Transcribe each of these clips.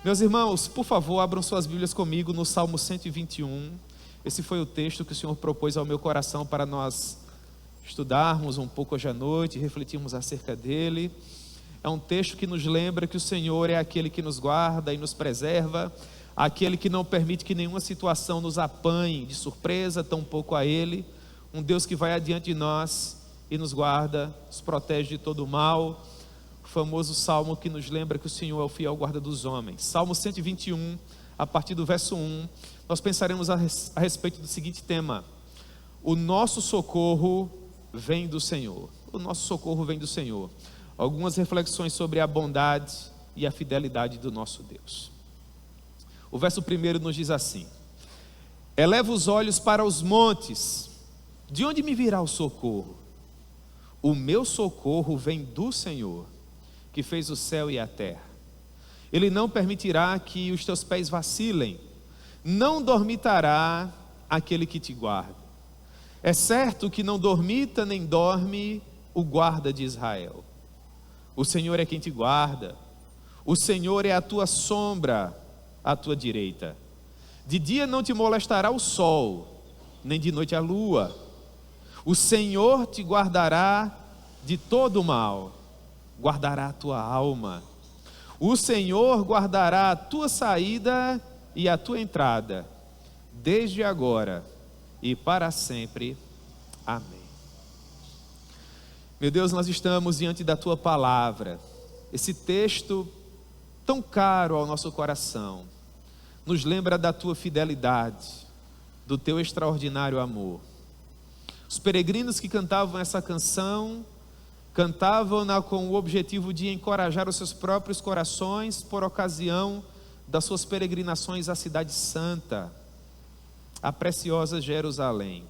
Meus irmãos, por favor, abram suas Bíblias comigo no Salmo 121. Esse foi o texto que o Senhor propôs ao meu coração para nós estudarmos um pouco hoje à noite, refletirmos acerca dele. É um texto que nos lembra que o Senhor é aquele que nos guarda e nos preserva, aquele que não permite que nenhuma situação nos apanhe de surpresa, tampouco a Ele. Um Deus que vai adiante de nós e nos guarda, nos protege de todo o mal. O famoso salmo que nos lembra que o Senhor é o fiel guarda dos homens. Salmo 121, a partir do verso 1, nós pensaremos a respeito do seguinte tema: o nosso socorro vem do Senhor. O nosso socorro vem do Senhor. Algumas reflexões sobre a bondade e a fidelidade do nosso Deus. O verso 1 nos diz assim: eleva os olhos para os montes, de onde me virá o socorro? O meu socorro vem do Senhor, que fez o céu e a terra. Ele não permitirá que os teus pés vacilem, não dormitará aquele que te guarda. É certo que não dormita nem dorme o guarda de Israel. O Senhor é quem te guarda, o Senhor é a tua sombra à tua direita. De dia não te molestará o sol, nem de noite a lua. O Senhor te guardará de todo o mal, guardará a tua alma. O Senhor guardará a tua saída e a tua entrada, desde agora e para sempre. Amém. Meu Deus, nós estamos diante da tua palavra. Esse texto tão caro ao nosso coração nos lembra da tua fidelidade, do teu extraordinário amor. Os peregrinos que cantavam essa canção cantavam-na com o objetivo de encorajar os seus próprios corações por ocasião das suas peregrinações à cidade santa, a preciosa Jerusalém.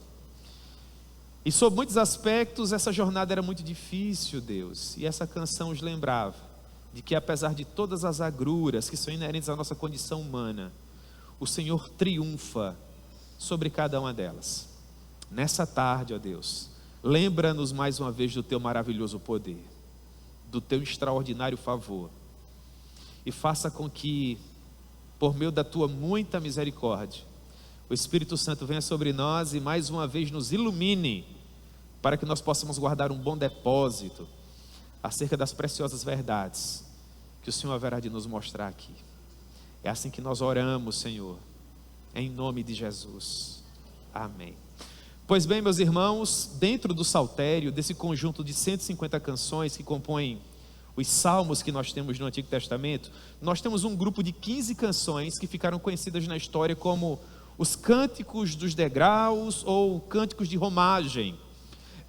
E sob muitos aspectos essa jornada era muito difícil, Deus, e essa canção os lembrava de que apesar de todas as agruras que são inerentes à nossa condição humana, o Senhor triunfa sobre cada uma delas. Nessa tarde, ó Deus, lembra-nos mais uma vez do teu maravilhoso poder, do teu extraordinário favor, e faça com que, por meio da tua muita misericórdia, o Espírito Santo venha sobre nós e mais uma vez nos ilumine, para que nós possamos guardar um bom depósito acerca das preciosas verdades que o Senhor haverá de nos mostrar aqui. É assim que nós oramos, Senhor, em nome de Jesus. Amém. Pois bem, meus irmãos, dentro do saltério, desse conjunto de 150 canções que compõem os salmos que nós temos no Antigo Testamento, nós temos um grupo de 15 canções que ficaram conhecidas na história como os cânticos dos degraus ou cânticos de romagem.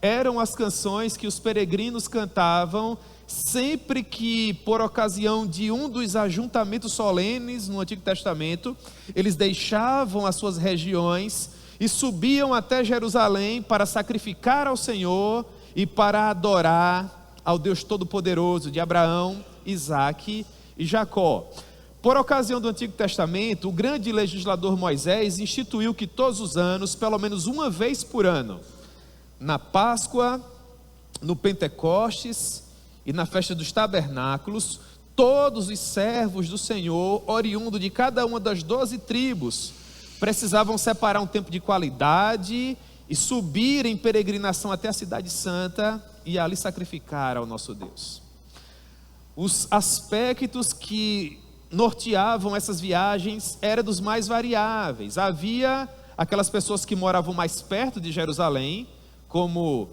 Eram as canções que os peregrinos cantavam sempre que, por ocasião de um dos ajuntamentos solenes no Antigo Testamento, eles deixavam as suas regiões e subiam até Jerusalém para sacrificar ao Senhor e para adorar ao Deus Todo-Poderoso de Abraão, Isaque e Jacó. Por ocasião do Antigo Testamento, o grande legislador Moisés instituiu que todos os anos, pelo menos uma vez por ano, na Páscoa, no Pentecostes e na festa dos tabernáculos, todos os servos do Senhor, oriundo de cada uma das 12 tribos, precisavam separar um tempo de qualidade e subir em peregrinação até a cidade santa e ali sacrificar ao nosso Deus. Os aspectos que norteavam essas viagens eram dos mais variáveis. Havia aquelas pessoas que moravam mais perto de Jerusalém, como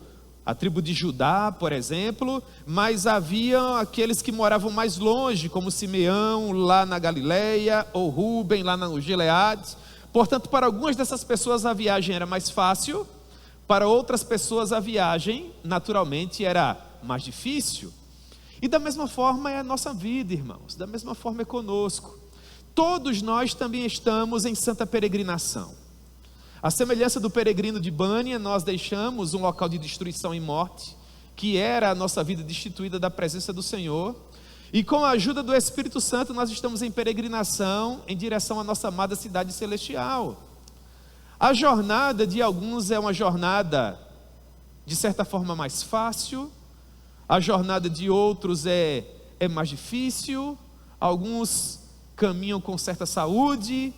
a tribo de Judá, por exemplo, mas havia aqueles que moravam mais longe, como Simeão, lá na Galileia, ou Rúben, lá no Gileade. Portanto, para algumas dessas pessoas a viagem era mais fácil, para outras pessoas a viagem, naturalmente, era mais difícil. E da mesma forma é a nossa vida, irmãos, da mesma forma é conosco. Todos nós também estamos em santa peregrinação. A semelhança do peregrino de Bânia, nós deixamos um local de destruição e morte, que era a nossa vida destituída da presença do Senhor, e com a ajuda do Espírito Santo nós estamos em peregrinação em direção à nossa amada cidade celestial. A jornada de alguns é uma jornada de certa forma mais fácil, a jornada de outros é mais difícil. Alguns caminham com certa saúde,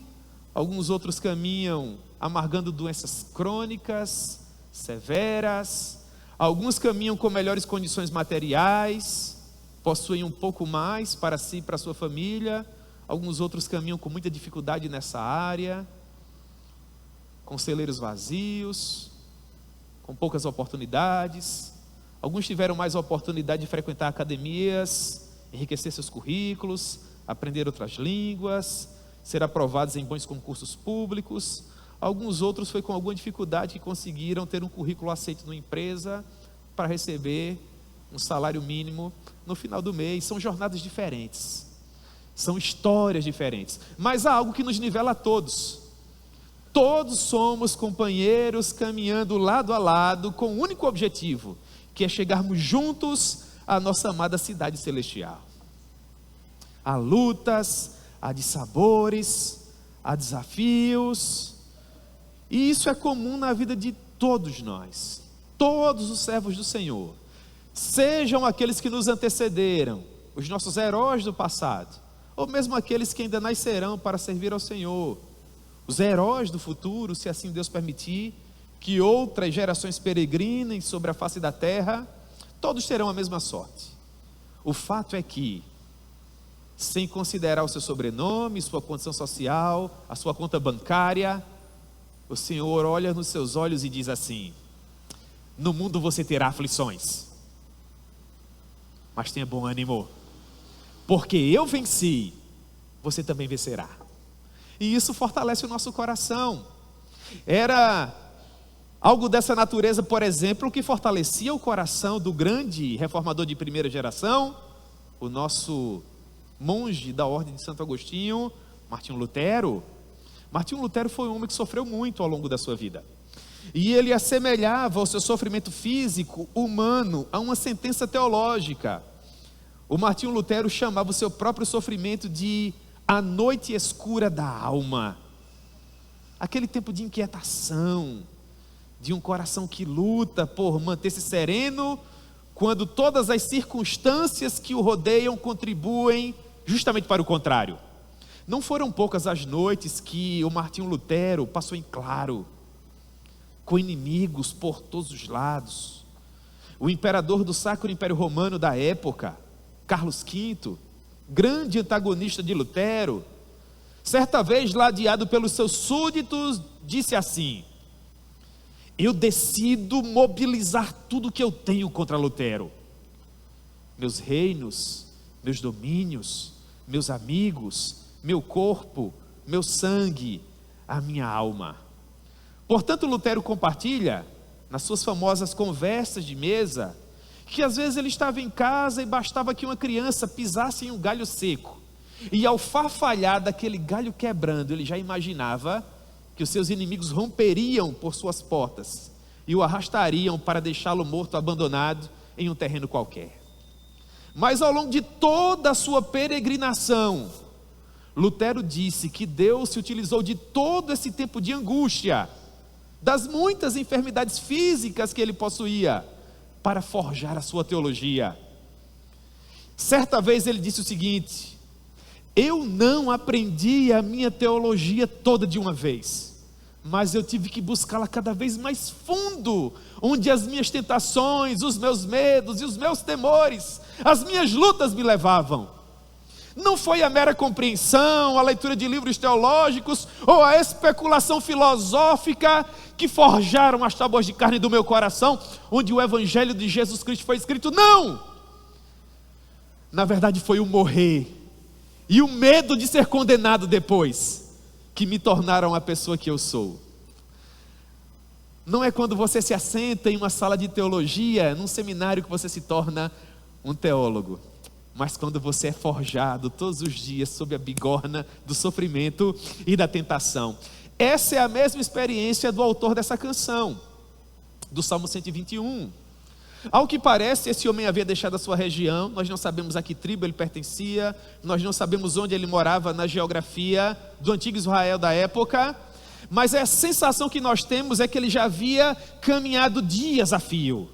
alguns outros caminham amargando doenças crônicas, severas, alguns caminham com melhores condições materiais, possuem um pouco mais para si e para a sua família, alguns outros caminham com muita dificuldade nessa área, com celeiros vazios, com poucas oportunidades. Alguns tiveram mais oportunidade de frequentar academias, enriquecer seus currículos, aprender outras línguas, ser aprovados em bons concursos públicos. Alguns outros foi com alguma dificuldade que conseguiram ter um currículo aceito numa empresa para receber um salário mínimo no final do mês. São jornadas diferentes, são histórias diferentes, mas há algo que nos nivela a todos. Todos somos companheiros caminhando lado a lado com um único objetivo, que é chegarmos juntos à nossa amada cidade celestial. Há lutas, há dissabores, há desafios, e isso é comum na vida de todos nós, todos os servos do Senhor, sejam aqueles que nos antecederam, os nossos heróis do passado, ou mesmo aqueles que ainda nascerão para servir ao Senhor, os heróis do futuro, se assim Deus permitir, que outras gerações peregrinem sobre a face da terra, todos terão a mesma sorte. O fato é que, sem considerar o seu sobrenome, sua condição social, a sua conta bancária, o Senhor olha nos seus olhos e diz assim: no mundo você terá aflições, mas tenha bom ânimo, porque eu venci, você também vencerá. E isso fortalece o nosso coração. Era algo dessa natureza, por exemplo, que fortalecia o coração do grande reformador de primeira geração, o nosso monge da ordem de Santo Agostinho, Martinho Lutero. Martinho Lutero foi um homem que sofreu muito ao longo da sua vida. E ele assemelhava o seu sofrimento físico, humano, a uma sentença teológica. O Martinho Lutero chamava o seu próprio sofrimento de a noite escura da alma. Aquele tempo de inquietação, de um coração que luta por manter-se sereno, quando todas as circunstâncias que o rodeiam contribuem justamente para o contrário. Não foram poucas as noites que o Martinho Lutero passou em claro, com inimigos por todos os lados. O imperador do Sacro Império Romano da época, Carlos V, grande antagonista de Lutero, certa vez ladeado pelos seus súditos, disse assim: eu decido mobilizar tudo que eu tenho contra Lutero, meus reinos, meus domínios, meus amigos, meu corpo, meu sangue, a minha alma. Portanto, Lutero compartilha, nas suas famosas conversas de mesa, que às vezes ele estava em casa e bastava que uma criança pisasse em um galho seco, e ao farfalhar daquele galho quebrando, ele já imaginava que os seus inimigos romperiam por suas portas e o arrastariam para deixá-lo morto, abandonado em um terreno qualquer. Mas ao longo de toda a sua peregrinação, Lutero disse que Deus se utilizou de todo esse tempo de angústia, das muitas enfermidades físicas que ele possuía, para forjar a sua teologia. Certa vez ele disse o seguinte: eu não aprendi a minha teologia toda de uma vez, mas eu tive que buscá-la cada vez mais fundo, onde as minhas tentações, os meus medos e os meus temores, as minhas lutas me levavam. Não foi a mera compreensão, a leitura de livros teológicos ou a especulação filosófica que forjaram as tábuas de carne do meu coração, onde o evangelho de Jesus Cristo foi escrito. Não! Na verdade foi o morrer e o medo de ser condenado depois que me tornaram a pessoa que eu sou. Não é quando você se assenta em uma sala de teologia, num seminário, que você se torna um teólogo, mas quando você é forjado todos os dias sob a bigorna do sofrimento e da tentação. Essa é a mesma experiência do autor dessa canção, do Salmo 121. Ao que parece, esse homem havia deixado a sua região, nós não sabemos a que tribo ele pertencia, nós não sabemos onde ele morava na geografia do antigo Israel da época, mas a sensação que nós temos é que ele já havia caminhado dias a fio,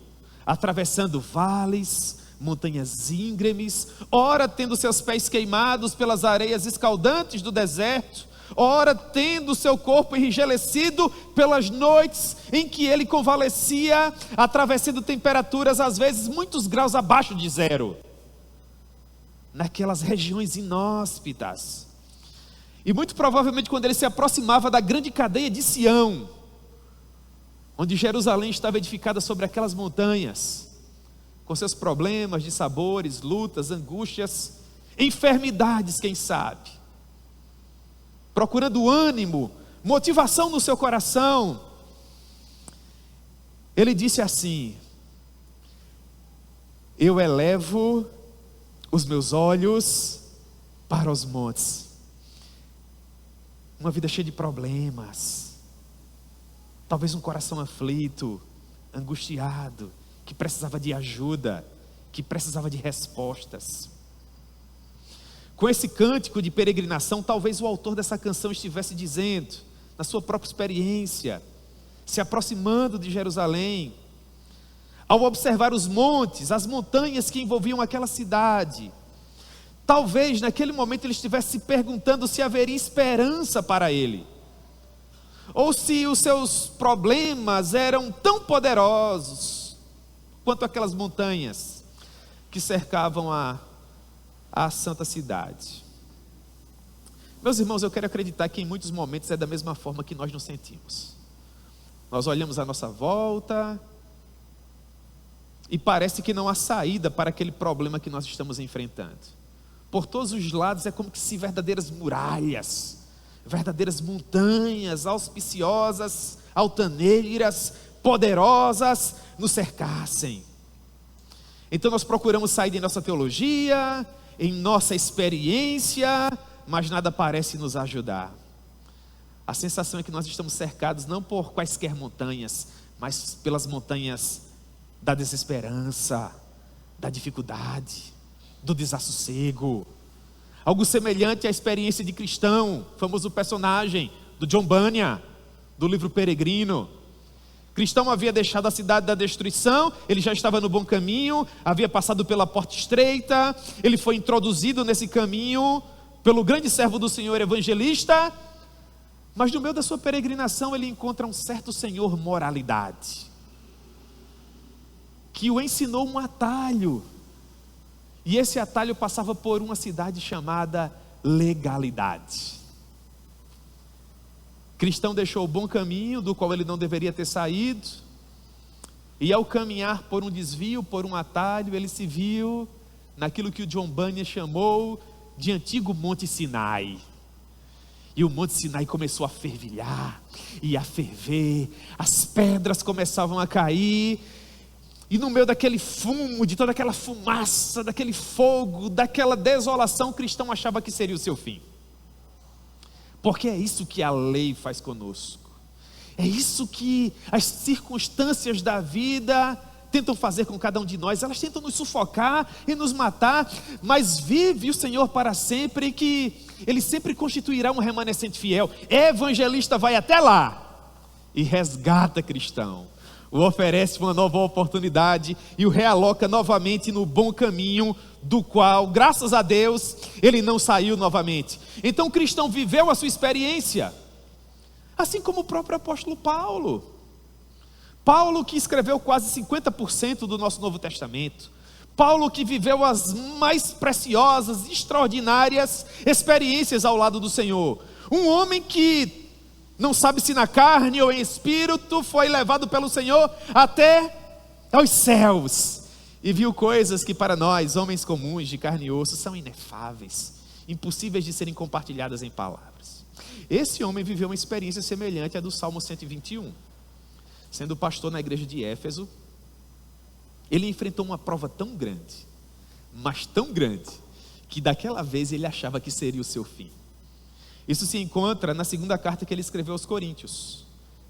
atravessando vales, montanhas íngremes, ora tendo seus pés queimados pelas areias escaldantes do deserto, ora tendo seu corpo enrijecido pelas noites em que ele convalescia, atravessando temperaturas às vezes muitos graus abaixo de zero, naquelas regiões inóspitas. E muito provavelmente quando ele se aproximava da grande cadeia de Sião, onde Jerusalém estava edificada sobre aquelas montanhas, com seus problemas de sabores, lutas, angústias, enfermidades, quem sabe, procurando ânimo, motivação no seu coração, ele disse assim: eu elevo os meus olhos para os montes. Uma vida cheia de problemas, talvez um coração aflito, angustiado, que precisava de ajuda, que precisava de respostas. Com esse cântico de peregrinação, talvez o autor dessa canção estivesse dizendo, na sua própria experiência, se aproximando de Jerusalém, ao observar os montes, as montanhas que envolviam aquela cidade, talvez naquele momento ele estivesse se perguntando se haveria esperança para ele, ou se os seus problemas eram tão poderosos quanto aquelas montanhas que cercavam a santa cidade. Meus irmãos, eu quero acreditar que em muitos momentos é da mesma forma que nós nos sentimos. Nós olhamos à nossa volta e parece que não há saída para aquele problema que nós estamos enfrentando. Por todos os lados é como que se verdadeiras muralhas, verdadeiras montanhas auspiciosas, altaneiras, poderosas nos cercassem. Então nós procuramos sair de nossa teologia, em nossa experiência, mas nada parece nos ajudar. A sensação é que nós estamos cercados não por quaisquer montanhas, mas pelas montanhas da desesperança, da dificuldade, do desassossego. Algo semelhante à experiência de Cristão, famoso personagem do John Bunyan, do livro Peregrino. Cristão havia deixado a cidade da destruição, ele já estava no bom caminho, havia passado pela porta estreita, ele foi introduzido nesse caminho pelo grande servo do Senhor evangelista, mas no meio da sua peregrinação ele encontra um certo senhor moralidade, que o ensinou um atalho, e esse atalho passava por uma cidade chamada legalidade. Cristão deixou o bom caminho, do qual ele não deveria ter saído, e ao caminhar por um desvio, por um atalho, ele se viu naquilo que o John Bunyan chamou de antigo Monte Sinai. E o Monte Sinai começou a fervilhar e a ferver, as pedras começavam a cair, e no meio daquele fumo, de toda aquela fumaça, daquele fogo, daquela desolação, o cristão achava que seria o seu fim. Porque é isso que a lei faz conosco, é isso que as circunstâncias da vida tentam fazer com cada um de nós. Elas tentam nos sufocar e nos matar, mas vive o Senhor para sempre, que Ele sempre constituirá um remanescente fiel. Evangelista vai até lá e resgata cristão, o oferece uma nova oportunidade e o realoca novamente no bom caminho, do qual, graças a Deus, ele não saiu novamente. Então o cristão viveu a sua experiência, assim como o próprio apóstolo Paulo, que escreveu quase 50% do nosso Novo Testamento, Paulo que viveu as mais preciosas, extraordinárias experiências ao lado do Senhor, um homem que não sabe se na carne ou em espírito, foi levado pelo Senhor até aos céus, e viu coisas que para nós, homens comuns de carne e osso, são inefáveis, impossíveis de serem compartilhadas em palavras. Esse homem viveu uma experiência semelhante à do Salmo 121, sendo pastor na igreja de Éfeso. Ele enfrentou uma prova tão grande, mas tão grande, que daquela vez ele achava que seria o seu fim. Isso se encontra na segunda carta que ele escreveu aos Coríntios,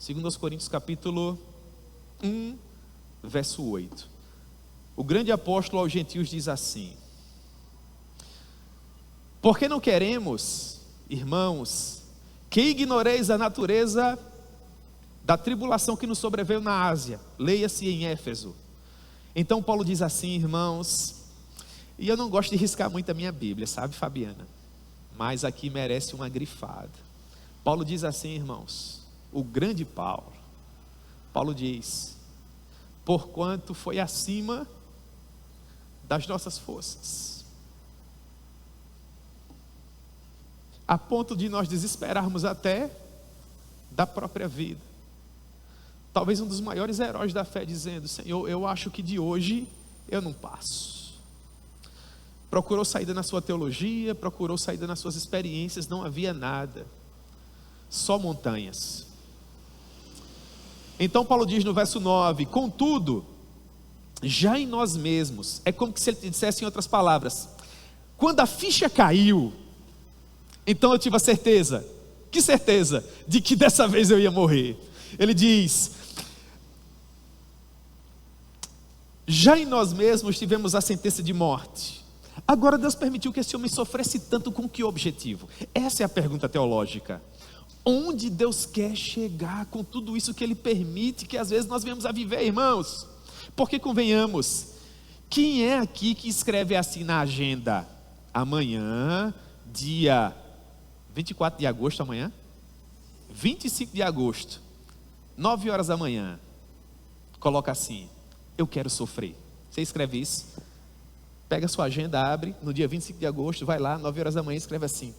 2 Coríntios capítulo 1, verso 8. O grande apóstolo aos gentios diz assim: porque não queremos, irmãos, que ignoreis a natureza da tribulação que nos sobreveio na Ásia, leia-se em Éfeso. Então Paulo diz assim: irmãos, E eu não gosto de riscar muito a minha Bíblia, sabe, Fabiana? Mas aqui merece uma grifada. Paulo diz assim, irmãos, o grande Paulo. Paulo diz: porquanto foi acima das nossas forças, a ponto de nós desesperarmos até da própria vida. Talvez um dos maiores heróis da fé dizendo: Senhor, eu acho que de hoje eu não passo. Procurou saída na sua teologia, procurou saída nas suas experiências, não havia nada, só montanhas. Então Paulo diz no verso 9: contudo, já em nós mesmos, é como se ele dissesse em outras palavras, quando a ficha caiu, então eu tive a certeza, que certeza? De que dessa vez eu ia morrer. Ele diz: já em nós mesmos tivemos a sentença de morte. Agora Deus permitiu que esse homem sofresse tanto, com que objetivo? Essa é a pergunta teológica. Onde Deus quer chegar com tudo isso que Ele permite, que às vezes nós venhamos a viver, irmãos? Porque convenhamos, quem é aqui que escreve assim na agenda? Amanhã, dia 24 de agosto, amanhã? 25 de agosto, 9 horas da manhã, coloca assim: eu quero sofrer. Você escreve isso? Pega a sua agenda, abre, no dia 25 de agosto, vai lá, 9 horas da manhã, escreve assim: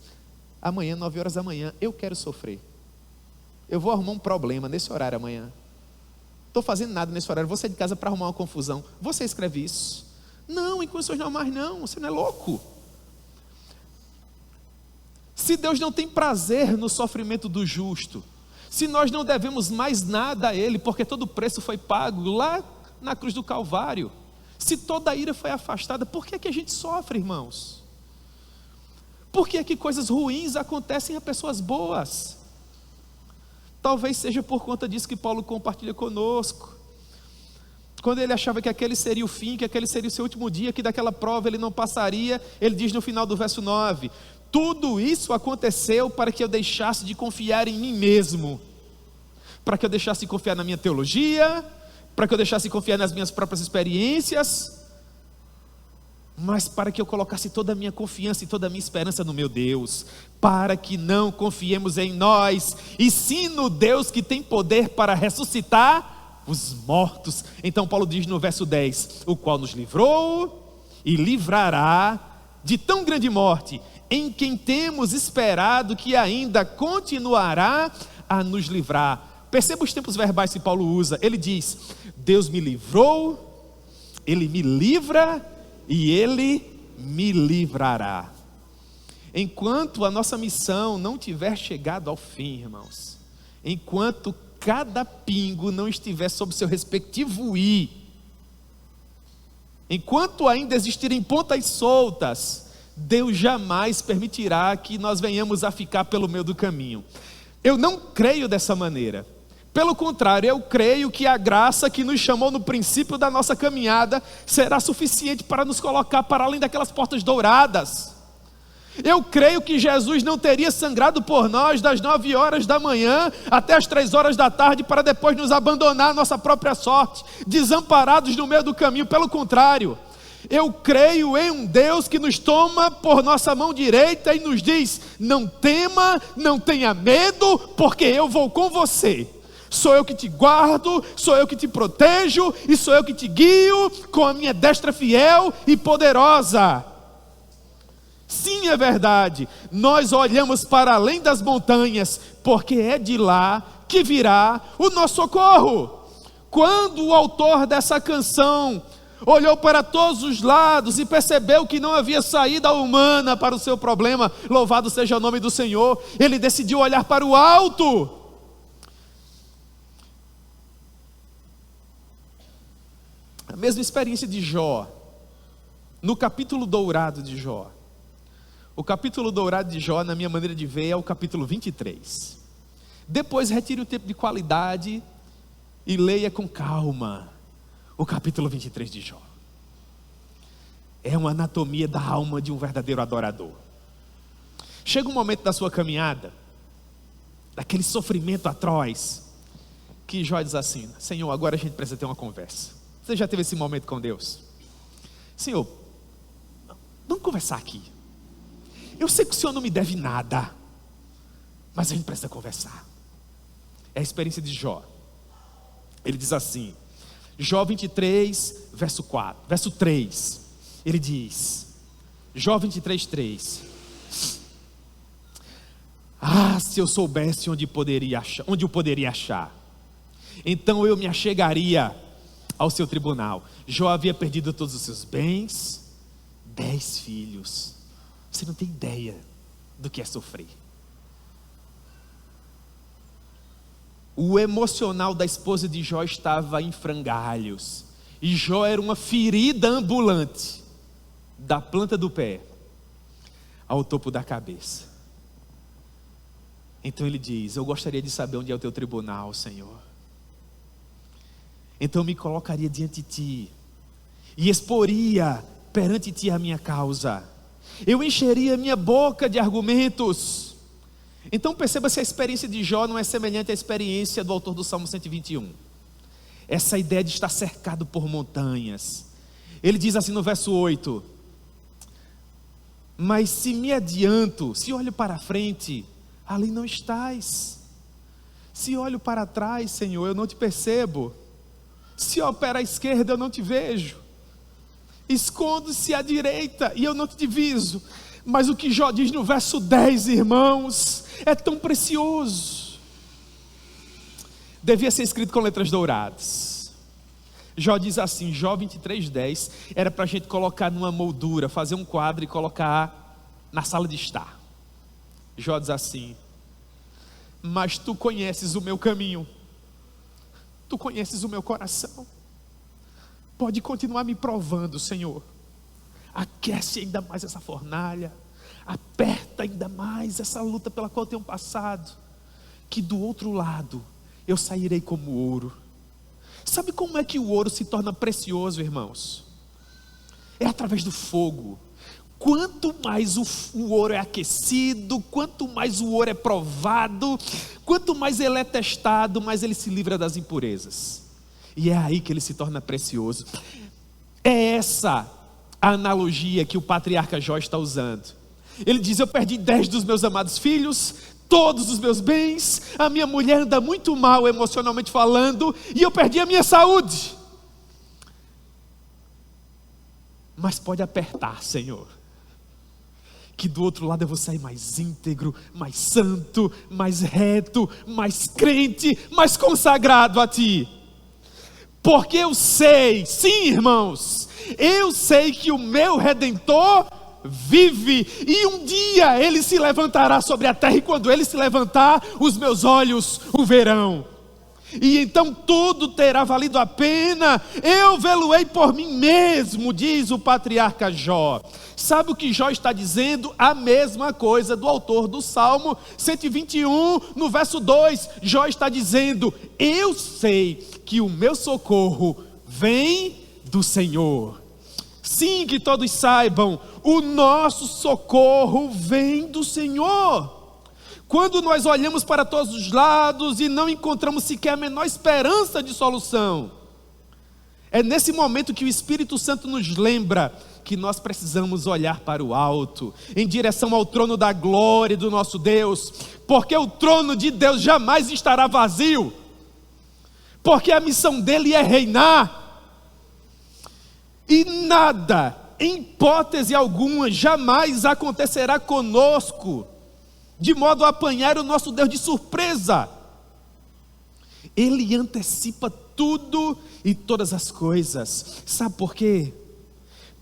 amanhã, 9 horas da manhã, eu quero sofrer. Eu vou arrumar um problema nesse horário amanhã. Estou fazendo nada nesse horário, vou sair de casa para arrumar uma confusão. Você escreve isso? Não, em condições normais não, você não é louco. Se Deus não tem prazer no sofrimento do justo, se nós não devemos mais nada a Ele, porque todo o preço foi pago lá na cruz do Calvário, se toda a ira foi afastada, por que é que a gente sofre, irmãos? Por que é que coisas ruins acontecem a pessoas boas? Talvez seja por conta disso que Paulo compartilha conosco. Quando ele achava que aquele seria o fim, que aquele seria o seu último dia, que daquela prova ele não passaria, ele diz no final do verso 9: tudo isso aconteceu para que eu deixasse de confiar em mim mesmo, para que eu deixasse de confiar na minha teologia, para que eu deixasse de confiar nas minhas próprias experiências, mas para que eu colocasse toda a minha confiança e toda a minha esperança no meu Deus, para que não confiemos em nós, e sim no Deus que tem poder para ressuscitar os mortos. Então Paulo diz no verso 10, o qual nos livrou e livrará de tão grande morte, em quem temos esperado que ainda continuará a nos livrar. Perceba os tempos verbais que Paulo usa. Ele diz: Deus me livrou, Ele me livra e Ele me livrará. Enquanto a nossa missão não tiver chegado ao fim, irmãos, enquanto cada pingo não estiver sob seu respectivo i, enquanto ainda existirem pontas soltas, Deus jamais permitirá que nós venhamos a ficar pelo meio do caminho. Eu não creio dessa maneira. Pelo contrário, eu creio que a graça que nos chamou no princípio da nossa caminhada será suficiente para nos colocar para além daquelas portas douradas. Eu creio que Jesus não teria sangrado por nós das 9 horas da manhã até as 3 horas da tarde para depois nos abandonar à nossa própria sorte, desamparados no meio do caminho. Pelo contrário, eu creio em um Deus que nos toma por nossa mão direita e nos diz: não tema, não tenha medo, porque eu vou com você. Sou eu que te guardo, sou eu que te protejo e sou eu que te guio com a minha destra fiel e poderosa. Sim, é verdade, nós olhamos para além das montanhas, porque é de lá que virá o nosso socorro. Quando o autor dessa canção olhou para todos os lados e percebeu que não havia saída humana para o seu problema, louvado seja o nome do Senhor, ele decidiu olhar para o alto. A mesma experiência de Jó, no capítulo dourado de Jó. O capítulo dourado de Jó, na minha maneira de ver, é o capítulo 23. Depois retire o tempo de qualidade e leia com calma o capítulo 23 de Jó. É uma anatomia da alma de um verdadeiro adorador. Chega um momento da sua caminhada, daquele sofrimento atroz, que Jó diz assim: Senhor, agora a gente precisa ter uma conversa. Você já teve esse momento com Deus? Senhor, vamos conversar aqui. Eu sei que o senhor não me deve nada, mas a gente precisa conversar. É a experiência de Jó. Ele diz assim, Jó 23, verso 3. Ele diz, Jó 23, 3. Ah, se eu soubesse onde o poderia achar, então eu me achegaria ao seu tribunal. Jó havia perdido todos os seus bens, 10 filhos. Você não tem ideia do que é sofrer. O emocional da esposa de Jó estava em frangalhos. E Jó era uma ferida ambulante, da planta do pé ao topo da cabeça. Então ele diz, eu gostaria de saber onde é o teu tribunal, Senhor. Então eu me colocaria diante de ti e exporia perante ti a minha causa. Eu encheria minha boca de argumentos. Então perceba se a experiência de Jó não é semelhante à experiência do autor do Salmo 121. Essa ideia de estar cercado por montanhas. Ele diz assim no verso 8: mas se me adianto, se olho para a frente, ali não estás. Se olho para trás, Senhor, eu não te percebo. Se opera à esquerda, eu não te vejo. Escondo-se à direita e eu não te diviso. Mas o que Jó diz no verso 10, irmãos, é tão precioso. Devia ser escrito com letras douradas. Jó diz assim, Jó 23:10, era para a gente colocar numa moldura, fazer um quadro e colocar na sala de estar. Jó diz assim, mas tu conheces o meu caminho, tu conheces o meu coração, pode continuar me provando, Senhor. Aquece ainda mais essa fornalha, aperta ainda mais essa luta pela qual eu tenho passado, que do outro lado eu sairei como ouro. Sabe como é que o ouro se torna precioso, irmãos? É através do fogo. Quanto mais o ouro é aquecido, quanto mais o ouro é provado, quanto mais ele é testado, mais ele se livra das impurezas. E é aí que ele se torna precioso. É essa a analogia que o patriarca Jó está usando. Ele diz, eu perdi 10 dos meus amados filhos, todos os meus bens, a minha mulher anda muito mal emocionalmente falando, e eu perdi a minha saúde. Mas pode apertar, Senhor, que do outro lado eu vou sair mais íntegro, mais santo, mais reto, mais crente, mais consagrado a Ti. Porque eu sei, sim, irmãos, eu sei que o meu Redentor vive, e um dia Ele se levantará sobre a terra, e quando Ele se levantar, os meus olhos o verão. E então tudo terá valido a pena, eu vê-lo-ei por mim mesmo, diz o patriarca Jó. Sabe o que Jó está dizendo? A mesma coisa do autor do Salmo 121, no verso 2, Jó está dizendo, eu sei que o meu socorro vem do Senhor. Sim, que todos saibam, o nosso socorro vem do Senhor. Quando nós olhamos para todos os lados e não encontramos sequer a menor esperança de solução, é nesse momento que o Espírito Santo nos lembra que nós precisamos olhar para o alto, em direção ao trono da glória do nosso Deus, porque o trono de Deus jamais estará vazio, porque a missão dele é reinar, e nada, em hipótese alguma, jamais acontecerá conosco, de modo a apanhar o nosso Deus de surpresa. Ele antecipa tudo e todas as coisas. Sabe por quê?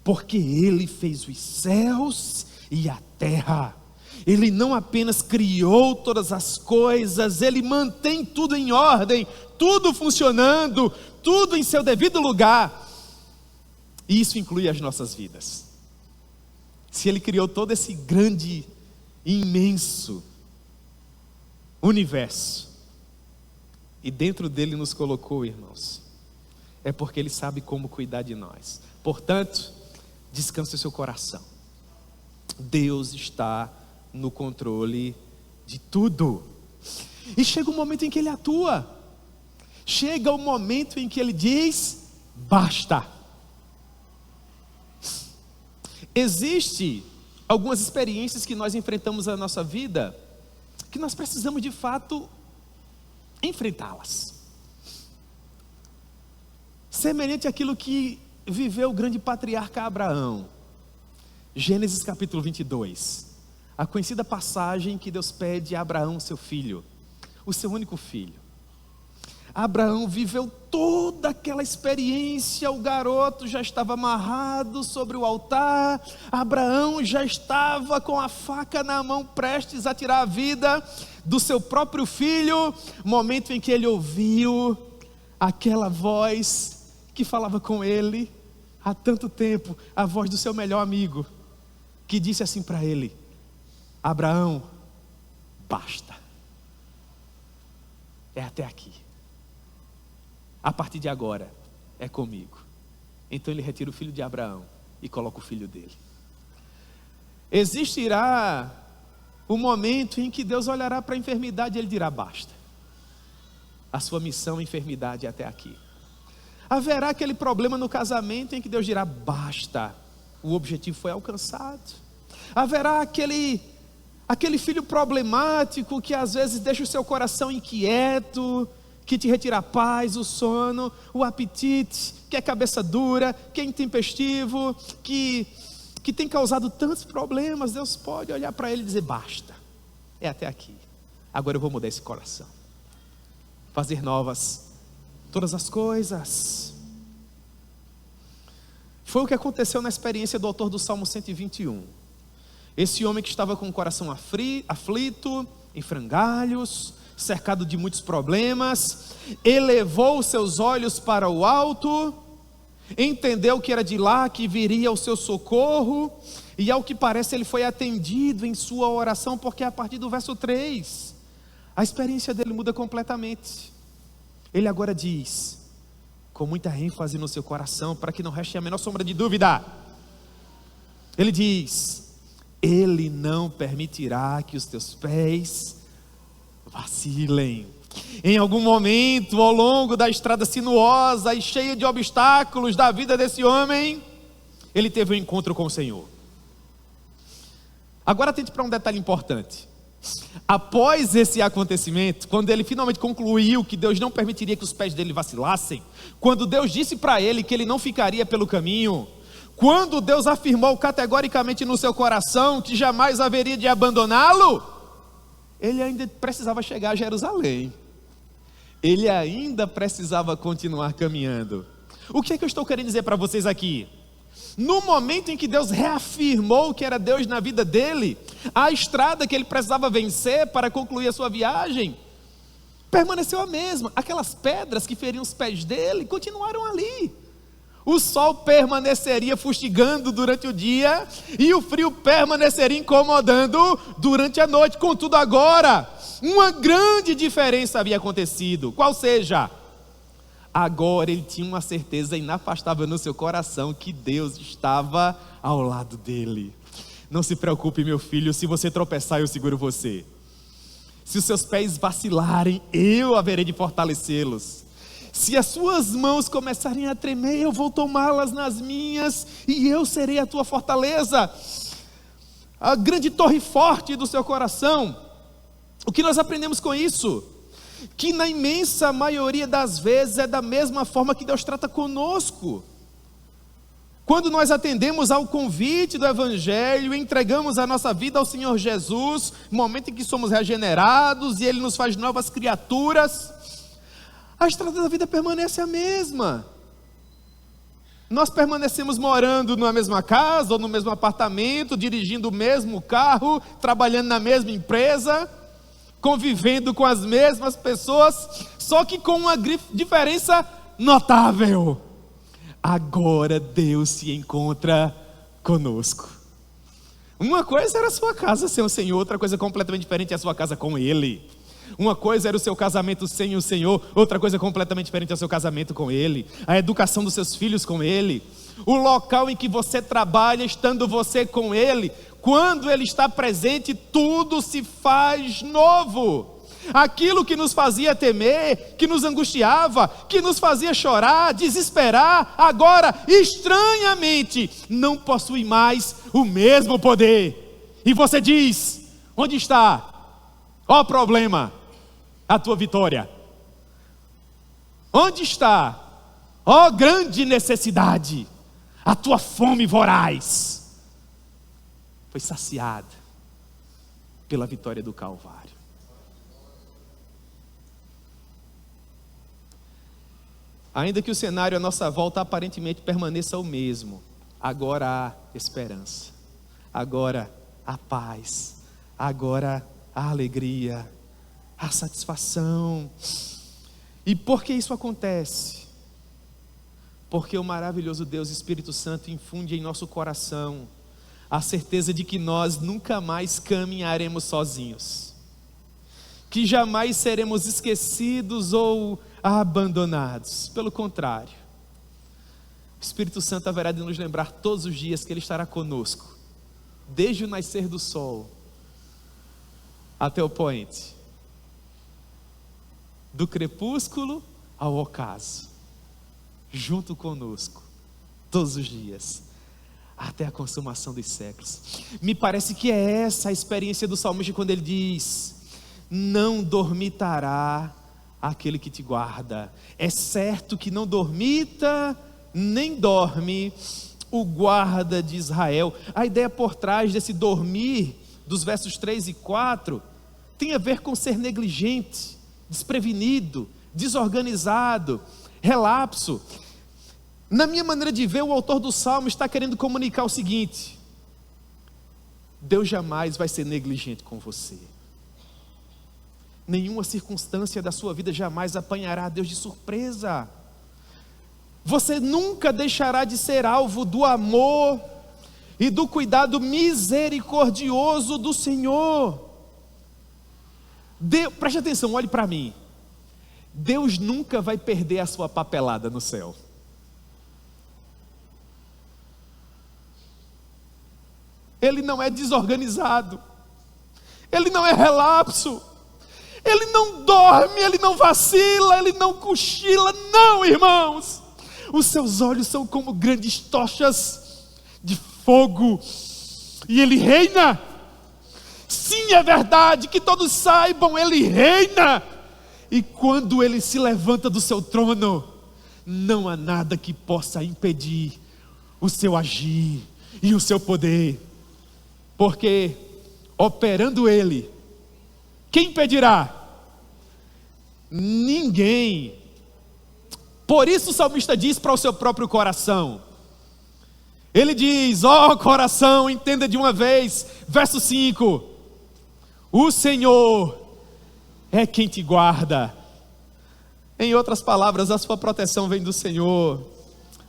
Porque Ele fez os céus e a terra. Ele não apenas criou todas as coisas, Ele mantém tudo em ordem, tudo funcionando, tudo em seu devido lugar. E isso inclui as nossas vidas. Se Ele criou todo esse grande, imenso universo, e dentro dele nos colocou, irmãos, é porque Ele sabe como cuidar de nós. Portanto, descanse o seu coração. Deus está no controle de tudo. E chega o momento em que Ele atua. Chega o momento em que Ele diz, basta. Existem algumas experiências que nós enfrentamos na nossa vida, que nós precisamos de fato enfrentá-las. Semelhante àquilo que viveu o grande patriarca Abraão. Gênesis capítulo 22. A conhecida passagem que Deus pede a Abraão, seu filho, o seu único filho. Abraão viveu toda aquela experiência, o garoto já estava amarrado sobre o altar, Abraão já estava com a faca na mão, prestes a tirar a vida do seu próprio filho, momento em que ele ouviu aquela voz que falava com ele há tanto tempo, a voz do seu melhor amigo, que disse assim para ele: Abraão, basta, é até aqui. A partir de agora, é comigo. Então ele retira o filho de Abraão e coloca o filho dele. Existirá o momento em que Deus olhará para a enfermidade e ele dirá: basta. A sua missão, enfermidade, é até aqui. Haverá aquele problema no casamento em que Deus dirá: basta, o objetivo foi alcançado. Haverá aquele filho problemático que às vezes deixa o seu coração inquieto, que te retira a paz, o sono, o apetite, que é cabeça dura, que é intempestivo, que tem causado tantos problemas. Deus pode olhar para ele e dizer: basta, é até aqui. Agora eu vou mudar esse coração, fazer novas todas as coisas. Foi o que aconteceu na experiência do autor do Salmo 121. Esse homem que estava com o coração aflito, em frangalhos, cercado de muitos problemas, elevou os seus olhos para o alto, entendeu que era de lá que viria o seu socorro, e ao que parece ele foi atendido em sua oração, porque a partir do verso 3, a experiência dele muda completamente. Ele agora diz, com muita ênfase no seu coração, para que não reste a menor sombra de dúvida, ele diz: Ele não permitirá que os teus pés vacilem. Em algum momento ao longo da estrada sinuosa e cheia de obstáculos da vida desse homem, ele teve um encontro com o Senhor. Agora atente para um detalhe importante. Após esse acontecimento, quando ele finalmente concluiu que Deus não permitiria que os pés dele vacilassem, quando Deus disse para ele que ele não ficaria pelo caminho, quando Deus afirmou categoricamente no seu coração que jamais haveria de abandoná-lo, ele ainda precisava chegar a Jerusalém. Ele ainda precisava continuar caminhando. O que é que eu estou querendo dizer para vocês aqui? No momento em que Deus reafirmou que era Deus na vida dele, a estrada que ele precisava vencer para concluir a sua viagem permaneceu a mesma. Aquelas pedras que feriam os pés dele continuaram ali. O sol permaneceria fustigando durante o dia e o frio permaneceria incomodando durante a noite. Contudo, agora, uma grande diferença havia acontecido. Qual seja? Agora ele tinha uma certeza inafastável no seu coração que Deus estava ao lado dele. Não se preocupe, meu filho, se você tropeçar, eu seguro você. Se os seus pés vacilarem, eu haverei de fortalecê-los. Se as suas mãos começarem a tremer, eu vou tomá-las nas minhas e eu serei a tua fortaleza. A grande torre forte do seu coração. O que nós aprendemos com isso? Que na imensa maioria das vezes é da mesma forma que Deus trata conosco. Quando nós atendemos ao convite do Evangelho, entregamos a nossa vida ao Senhor Jesus, no momento em que somos regenerados e Ele nos faz novas criaturas, a estrada da vida permanece a mesma. Nós permanecemos morando na mesma casa ou no mesmo apartamento, dirigindo o mesmo carro, trabalhando na mesma empresa, convivendo com as mesmas pessoas, só que com uma diferença notável. Agora Deus se encontra conosco. Uma coisa era a sua casa sem o Senhor, outra coisa completamente diferente é a sua casa com Ele. Uma coisa era o seu casamento sem o Senhor, outra coisa completamente diferente é o seu casamento com Ele. A educação dos seus filhos com Ele. O local em que você trabalha, estando você com Ele. Quando Ele está presente, tudo se faz novo. Aquilo que nos fazia temer, que nos angustiava, que nos fazia chorar, desesperar, agora, estranhamente, não possui mais o mesmo poder. E você diz: onde está, ó problema, a tua vitória? Onde está, ó grande necessidade, a tua fome voraz? Foi saciada pela vitória do Calvário. Ainda que o cenário à nossa volta aparentemente permaneça o mesmo, agora há esperança, agora há paz, agora há alegria, há satisfação. E por que isso acontece? Porque o maravilhoso Deus Espírito Santo infunde em nosso coração a certeza de que nós nunca mais caminharemos sozinhos, que jamais seremos esquecidos ou abandonados. Pelo contrário, o Espírito Santo haverá de nos lembrar todos os dias que Ele estará conosco, desde o nascer do sol até o poente, do crepúsculo ao ocaso, junto conosco, todos os dias, até a consumação dos séculos. Me parece que é essa a experiência do salmista quando ele diz: não dormitará aquele que te guarda. É certo que não dormita, nem dorme o guarda de Israel. A ideia por trás desse dormir, dos versos 3 e 4, tem a ver com ser negligente, desprevenido, desorganizado, relapso. Na minha maneira de ver, o autor do Salmo está querendo comunicar o seguinte: Deus jamais vai ser negligente com você. Nenhuma circunstância da sua vida jamais apanhará Deus de surpresa. Você nunca deixará de ser alvo do amor e do cuidado misericordioso do Senhor. Preste atenção, olhe para mim. Deus nunca vai perder a sua papelada no céu. Ele não é desorganizado, Ele não é relapso, Ele não dorme, Ele não vacila, Ele não cochila. Não, irmãos, os seus olhos são como grandes tochas de fogo, e Ele reina. Sim, é verdade, que todos saibam, Ele reina. E quando Ele se levanta do seu trono, não há nada que possa impedir o seu agir e o seu poder. Porque operando Ele, quem impedirá? Ninguém. Por isso o salmista diz para o seu próprio coração, ele diz: ó coração, entenda de uma vez, verso 5, o Senhor é quem te guarda. Em outras palavras, a sua proteção vem do Senhor.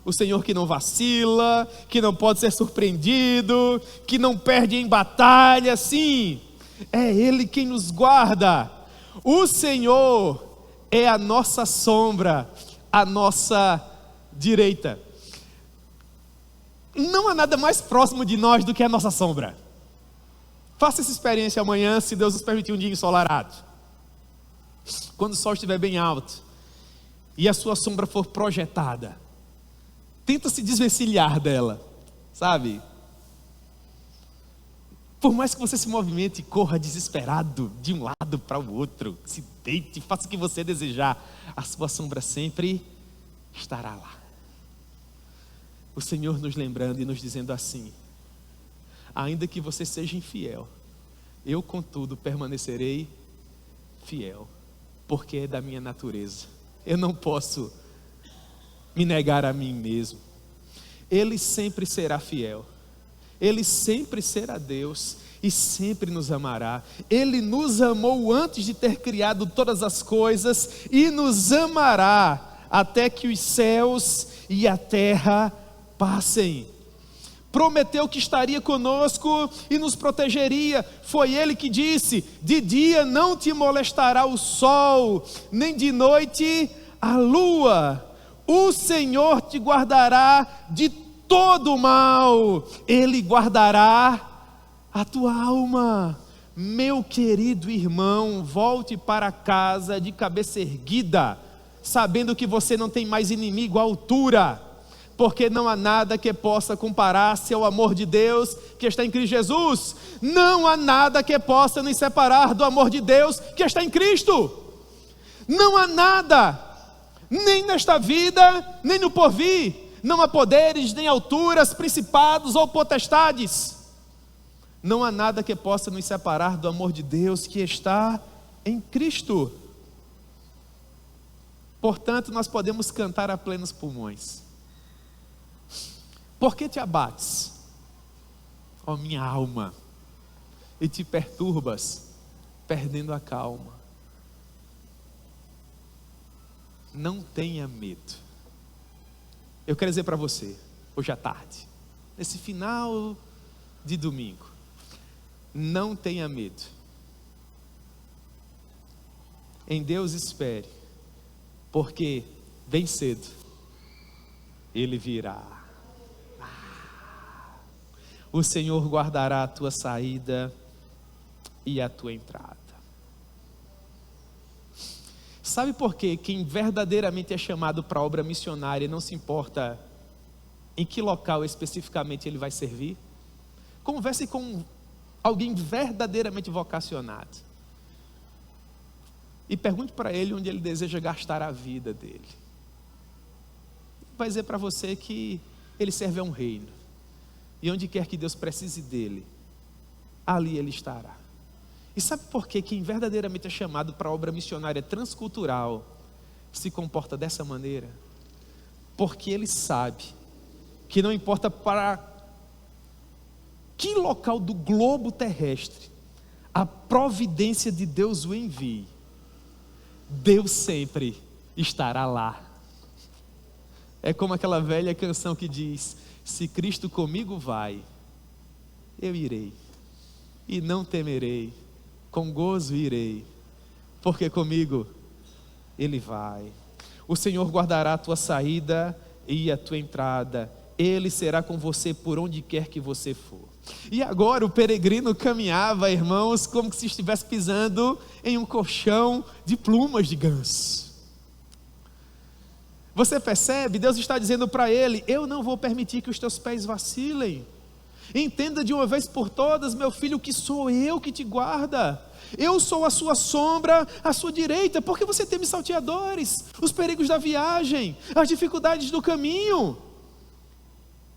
O Senhor que não vacila, que não pode ser surpreendido, que não perde em batalha. Sim, é Ele quem nos guarda. O Senhor é a nossa sombra, a nossa direita. Não há nada mais próximo de nós do que a nossa sombra. Faça essa experiência amanhã, se Deus nos permitir um dia ensolarado. Quando o sol estiver bem alto e a sua sombra for projetada, tenta se desvencilhar dela, sabe? Por mais que você se movimente e corra desesperado de um lado para o outro, se deite, faça o que você desejar, a sua sombra sempre estará lá. O Senhor nos lembrando e nos dizendo assim: ainda que você seja infiel, eu contudo permanecerei fiel, porque é da minha natureza. Eu não posso me negar a mim mesmo. Ele sempre será fiel, Ele sempre será Deus e sempre nos amará. Ele nos amou antes de ter criado todas as coisas e nos amará até que os céus e a terra passem. Prometeu que estaria conosco e nos protegeria. Foi Ele que disse: de dia não te molestará o sol, nem de noite a lua. O Senhor te guardará de todo o mal, Ele guardará a tua alma. Meu querido irmão, volte para casa de cabeça erguida, sabendo que você não tem mais inimigo à altura, porque não há nada que possa comparar-se ao amor de Deus que está em Cristo Jesus. Não há nada que possa nos separar do amor de Deus que está em Cristo. Não há nada, nem nesta vida, nem no porvir. Não há poderes, nem alturas, principados ou potestades. Não há nada que possa nos separar do amor de Deus que está em Cristo. Portanto, nós podemos cantar a plenos pulmões. Por que te abates, ó minha alma, e te perturbas, perdendo a calma? Não tenha medo. Eu quero dizer para você, hoje à tarde, nesse final de domingo, não tenha medo. Em Deus espere, porque bem cedo Ele virá. O Senhor guardará a tua saída e a tua entrada. Sabe por quê? Quem verdadeiramente é chamado para a obra missionária não se importa em que local especificamente ele vai servir? Converse com alguém verdadeiramente vocacionado e pergunte para ele onde ele deseja gastar a vida dele. Vai dizer para você que ele serve a um reino, e onde quer que Deus precise dele, ali ele estará. E sabe por que quem verdadeiramente é chamado para a obra missionária transcultural se comporta dessa maneira? Porque ele sabe que não importa para que local do globo terrestre a providência de Deus o envie, Deus sempre estará lá. É como aquela velha canção que diz: se Cristo comigo vai, eu irei, e não temerei, com gozo irei, porque comigo Ele vai. O Senhor guardará a tua saída e a tua entrada, Ele será com você por onde quer que você for. E agora o peregrino caminhava, irmãos, como se estivesse pisando em um colchão de plumas de ganso. Você percebe? Deus está dizendo para ele: eu não vou permitir que os teus pés vacilem. Entenda de uma vez por todas, meu filho, que sou eu que te guarda. Eu sou a sua sombra, à sua direita. Porque você teme salteadores, os perigos da viagem, as dificuldades do caminho.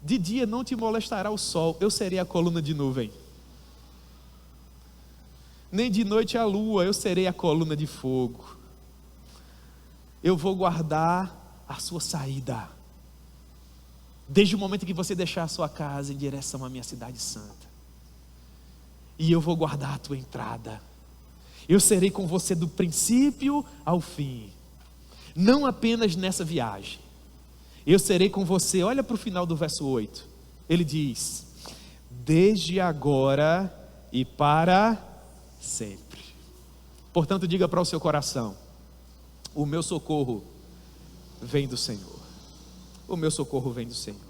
De dia não te molestará o sol, eu serei a coluna de nuvem. Nem de noite a lua, eu serei a coluna de fogo. Eu vou guardar a sua saída, desde o momento que você deixar a sua casa em direção à minha cidade santa. E eu vou guardar a tua entrada. Eu serei com você do princípio ao fim, não apenas nessa viagem. Eu serei com você. Olha para o final do verso 8. Ele diz: desde agora e para sempre. Portanto, diga para o seu coração: o meu socorro vem do Senhor. O meu socorro vem do Senhor.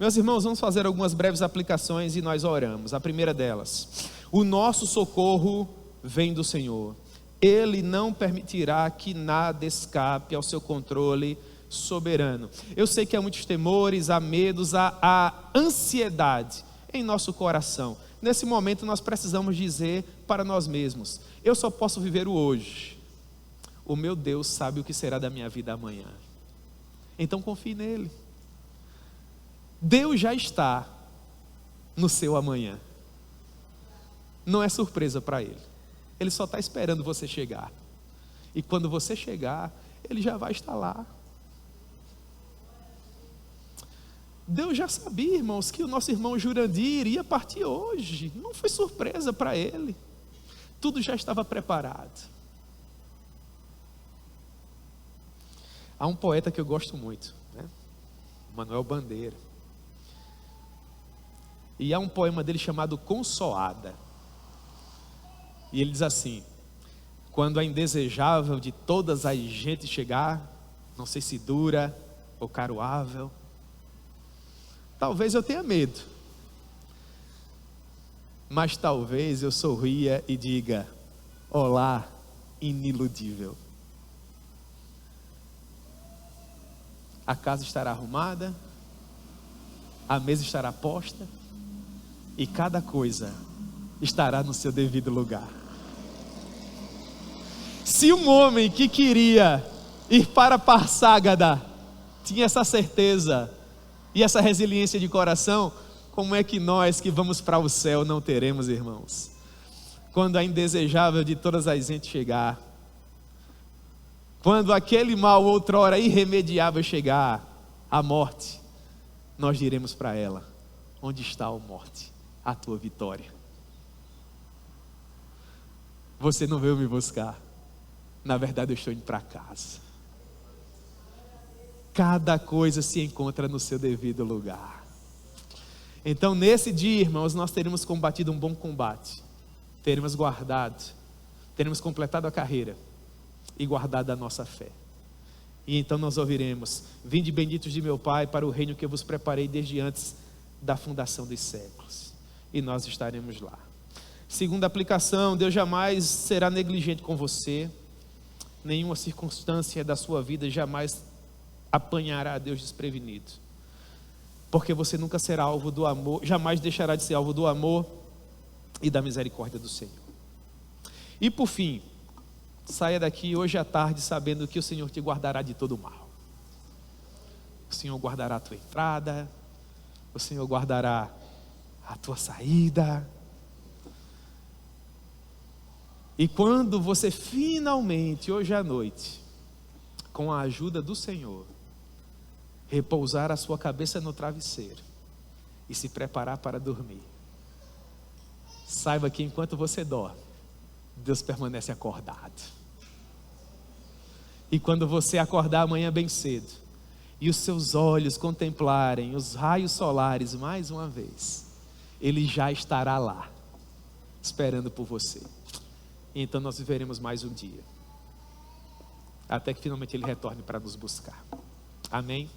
Meus irmãos, vamos fazer algumas breves aplicações e nós oramos. A primeira delas: o nosso socorro vem do Senhor. Ele não permitirá que nada escape ao seu controle soberano. Eu sei que há muitos temores, há medos, há ansiedade em nosso coração. Nesse momento nós precisamos dizer para nós mesmos: eu só posso viver o hoje. O meu Deus sabe o que será da minha vida amanhã. Então confie nele. Deus já está no seu amanhã. Não é surpresa para ele. Ele só está esperando você chegar. E quando você chegar, ele já vai estar lá. Deus já sabia, irmãos, que o nosso irmão Jurandir iria partir hoje. Não foi surpresa para ele. Tudo já estava preparado. Há um poeta que eu gosto muito, né? Manuel Bandeira. E há um poema dele chamado Consoada. E ele diz assim: quando a indesejável de todas as gentes chegar, não sei se dura ou caroável, talvez eu tenha medo, mas talvez eu sorria e diga: olá, iniludível. A casa estará arrumada, a mesa estará posta e cada coisa estará no seu devido lugar. Se um homem que queria ir para Parságada tinha essa certeza e essa resiliência de coração, como é que nós que vamos para o céu não teremos, irmãos? Quando a indesejável de todas as gentes chegar, quando aquele mal outrora irremediável chegar, a morte, nós diremos para ela: onde está, ó morte, a tua vitória? Você não veio me buscar, na verdade eu estou indo para casa. Cada coisa se encontra no seu devido lugar. Então nesse dia, irmãos, nós teremos combatido um bom combate, teremos guardado, teremos completado a carreira e guardado a nossa fé. E então nós ouviremos: vinde benditos de meu Pai para o reino que eu vos preparei desde antes da fundação dos séculos. E nós estaremos lá. Segunda aplicação: Deus jamais será negligente com você. Nenhuma circunstância da sua vida jamais apanhará a Deus desprevenido, porque você nunca será alvo do amor, jamais deixará de ser alvo do amor e da misericórdia do Senhor. E por fim, saia daqui hoje à tarde sabendo que o Senhor te guardará de todo mal. O Senhor guardará a tua entrada, o Senhor guardará a tua saída. E quando você finalmente, hoje à noite, com a ajuda do Senhor, repousar a sua cabeça no travesseiro e se preparar para dormir, saiba que enquanto você dorme, Deus permanece acordado. E quando você acordar amanhã bem cedo e os seus olhos contemplarem os raios solares mais uma vez, Ele já estará lá, esperando por você. E então nós viveremos mais um dia, até que finalmente Ele retorne para nos buscar. Amém?